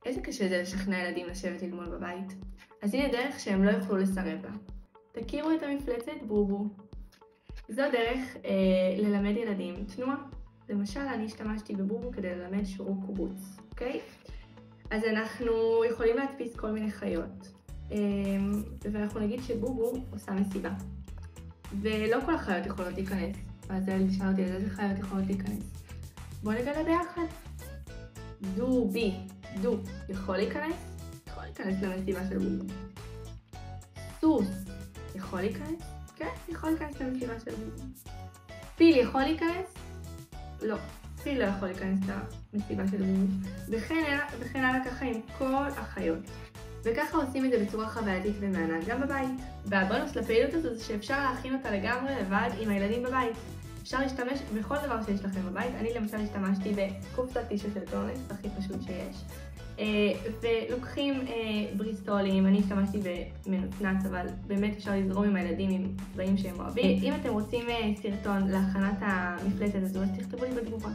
איזה קשה זה לשכנע ילדים לשבת ללמוד בבית. אז הנה דרך שהם לא יוכלו לסרב לה. תכירו את המפלצת בובו. זו דרך ללמד ילדים תנועה. למשל, אני השתמשתי בבובו כדי ללמד שיעור קובוץ, אוקיי? אז אנחנו יכולים להדפיס כל מיני חיות. ואנחנו נגיד שבובו עושה מסיבה. ולא כל החיות יכולות להיכנס. אז הילד שאל אותי, איזה חיות יכולות להיכנס? בואו נגלה ביחד. דו יכול להיכנס? יכול להיכנס למסיבה של בובו. סוס יכול להיכנס? כן, יכול להיכנס למסיבה של בובו. פיל יכול להיכנס? לא, פיל לא יכול להיכנס למסיבה של בובו. וכן הלאה ככה עם כל החיות. וככה עושים את זה בצורה חווייתית ומעניינת גם בבית. והבונוס לפעילות הזו זה שאפשר להכין אותה לגמרי לבד עם הילדים בבית. אפשר להשתמש בכל דבר שיש לכם בבית. אני למשל השתמשתי בקופסת טישו של טורנקס, הכי פשוט שיש. ולוקחים בריסטולים, אני השתמשתי במנוצנץ, אבל באמת אפשר לזרום עם הילדים עם דברים שהם אוהבים. אם אתם רוצים סרטון להכנת המפלצת הזו, אז תכתבו לי בתגובות.